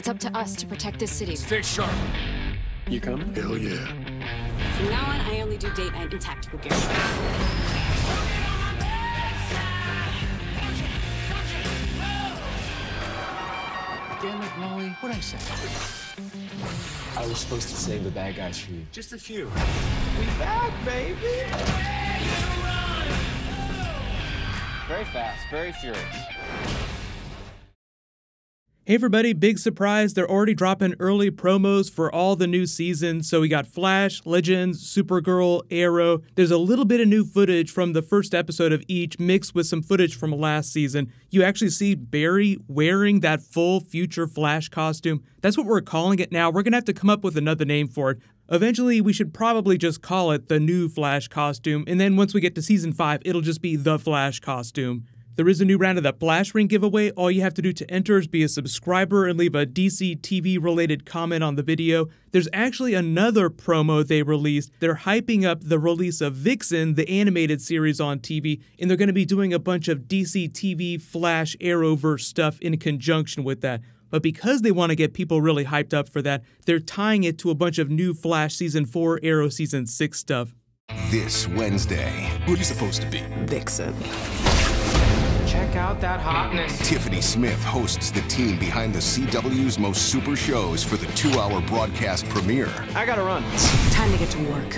It's up to us to protect this city. Stay sharp. You coming? Hell yeah. From now on, I only do date night and tactical gear. Damn it, Molly. What'd I say? I was supposed to save the bad guys for you. Just a few. We back, baby! Very fast, very furious. Hey everybody, big surprise, they're already dropping early promos for all the new seasons. So we got Flash, Legends, Supergirl, Arrow. There's a little bit of new footage from the first episode of each mixed with some footage from last season. You actually see Barry wearing that full future Flash costume. That's what we're calling it now. We're gonna have to come up with another name for it. Eventually, we should probably just call it the new Flash costume, and then once we get to season 5, it'll just be the Flash costume. There is a new round of the Flash Ring giveaway. All you have to do to enter is be a subscriber and leave a DC TV related comment on the video. There's actually another promo they released. They're hyping up the release of Vixen, the animated series on TV, and they're going to be doing a bunch of DC TV Flash Arrowverse stuff in conjunction with that. But because they want to get people really hyped up for that, they're tying it to a bunch of new Flash Season 4, Arrow Season 6 stuff. This Wednesday, Who are you supposed to be? Vixen. Check out that hotness. Tiffany Smith hosts the team behind the CW's most super shows for the 2-hour broadcast premiere. I gotta run. Time to get to work.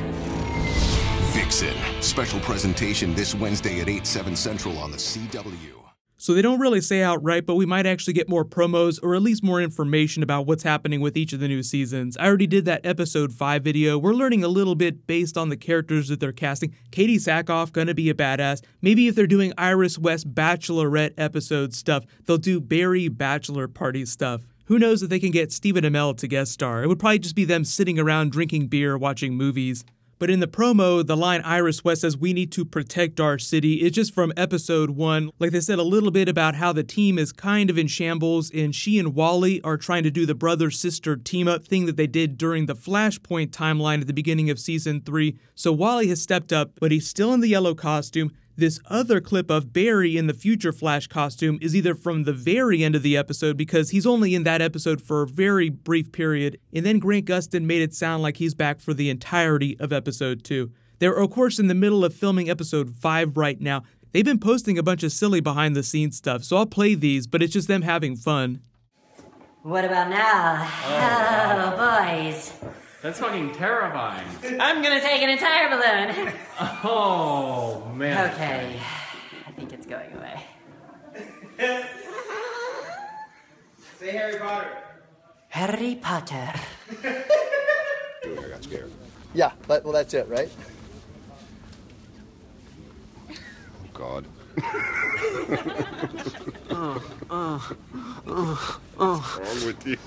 Vixen. Special presentation this Wednesday at 8, 7 Central on the CW. So they don't really say outright, but we might actually get more promos or at least more information about what's happening with each of the new seasons. I already did that episode 5 video. We're learning a little bit based on the characters that they're casting. Katie Sackhoff gonna be a badass. Maybe if they're doing Iris West Bachelorette episode stuff, they'll do Barry Bachelor Party stuff. Who knows if they can get Stephen Amell to guest star. It would probably just be them sitting around drinking beer watching movies. But in the promo, the line Iris West says, "We need to protect our city," is just from episode 1. Like they said a little bit about how the team is kind of in shambles, and she and Wally are trying to do the brother-sister team-up thing that they did during the Flashpoint timeline at the beginning of Season 3. So Wally has stepped up, but he's still in the yellow costume. This other clip of Barry in the future Flash costume is either from the very end of the episode because he's only in that episode for a very brief period, and then Grant Gustin made it sound like he's back for the entirety of episode 2. They're of course in the middle of filming episode 5 right now. They've been posting a bunch of silly behind the scenes stuff, so I'll play these, but it's just them having fun. What about now? Oh, boys. That's fucking terrifying. I'm gonna take an entire balloon. Oh, man. Okay, I think it's going away. Say Harry Potter. Harry Potter. I got scared. Yeah, but well, that's it, right? Oh, God. What's wrong with you?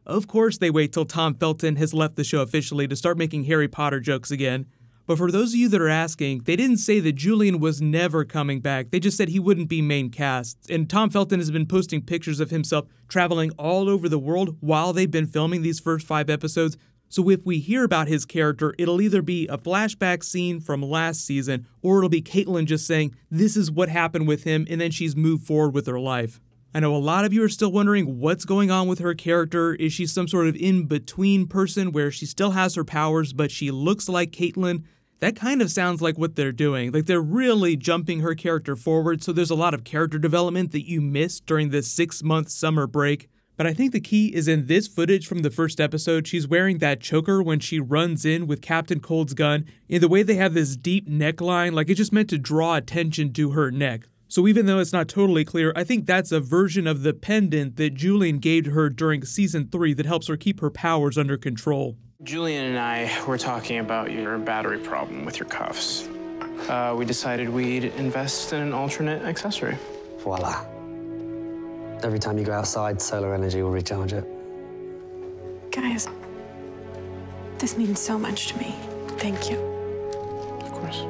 Of course, they wait till Tom Felton has left the show officially to start making Harry Potter jokes again. But for those of you that are asking, they didn't say that Julian was never coming back. They just said he wouldn't be main cast. And Tom Felton has been posting pictures of himself traveling all over the world while they've been filming these first 5 episodes. So if we hear about his character, it'll either be a flashback scene from last season, or it'll be Caitlin just saying, this is what happened with him, and then she's moved forward with her life. I know a lot of you are still wondering what's going on with her character. Is she some sort of in-between person where she still has her powers, but she looks like Caitlin? That kind of sounds like what they're doing. Like they're really jumping her character forward, so there's a lot of character development that you missed during this 6-month summer break. But I think the key is in this footage from the first episode. She's wearing that choker when she runs in with Captain Cold's gun. In the way they have this deep neckline, like it's just meant to draw attention to her neck. So even though it's not totally clear, I think that's a version of the pendant that Julian gave to her during Season 3 that helps her keep her powers under control. Julian and I were talking about your battery problem with your cuffs. We decided we'd invest in an alternate accessory. Voila. Every time you go outside, solar energy will recharge it. Guys, this means so much to me. Thank you. Of course.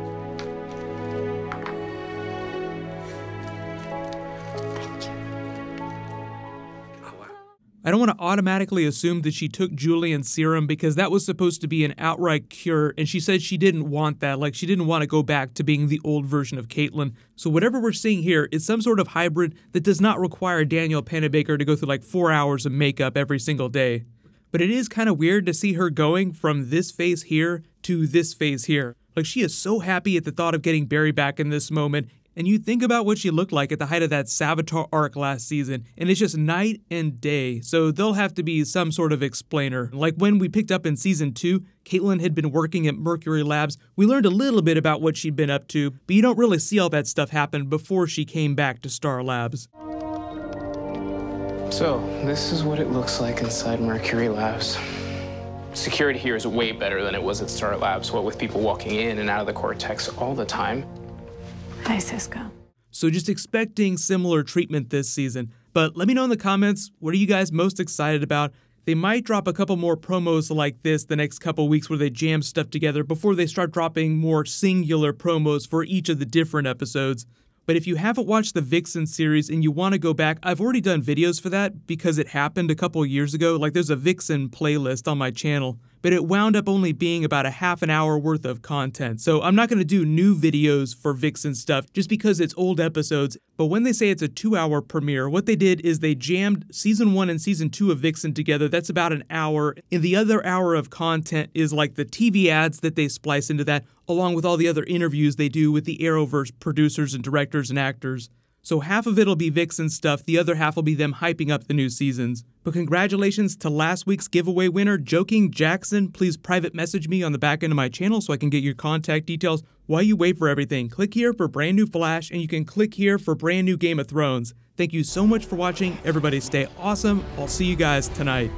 I don't want to automatically assume that she took Julian's serum because that was supposed to be an outright cure, and she said she didn't want that. Like, she didn't want to go back to being the old version of Caitlin. So whatever we're seeing here is some sort of hybrid that does not require Danielle Panabaker to go through like 4 hours of makeup every single day. But it is kind of weird to see her going from this phase here to this phase here. Like, she is so happy at the thought of getting Barry back in this moment. And you think about what she looked like at the height of that Savitar arc last season, and it's just night and day, so there'll have to be some sort of explainer. Like when we picked up in Season 2, Caitlin had been working at Mercury Labs. We learned a little bit about what she'd been up to, but you don't really see all that stuff happen before she came back to Star Labs. So, this is what it looks like inside Mercury Labs. Security here is way better than it was at Star Labs, what with people walking in and out of the Cortex all the time. Hi, Cisco. So just expecting similar treatment this season. But let me know in the comments, what are you guys most excited about? They might drop a couple more promos like this the next couple weeks where they jam stuff together before they start dropping more singular promos for each of the different episodes. But if you haven't watched the Vixen series and you want to go back, I've already done videos for that because it happened a couple years ago. Like, there's a Vixen playlist on my channel, but it wound up only being about a half an hour worth of content. So I'm not going to do new videos for Vixen stuff just because it's old episodes. But when they say it's a 2-hour premiere, what they did is they jammed Season 1 and Season 2 of Vixen together. That's about an hour. And the other hour of content is like the TV ads that they splice into that, along with all the other interviews they do with the Arrowverse producers and directors and actors. So half of it'll be Vixen stuff, the other half will be them hyping up the new seasons. But congratulations to last week's giveaway winner, Joking Jackson. Please private message me on the back end of my channel so I can get your contact details. While you wait for everything, click here for brand new Flash, and you can click here for brand new Game of Thrones. Thank you so much for watching. Everybody stay awesome. I'll see you guys tonight.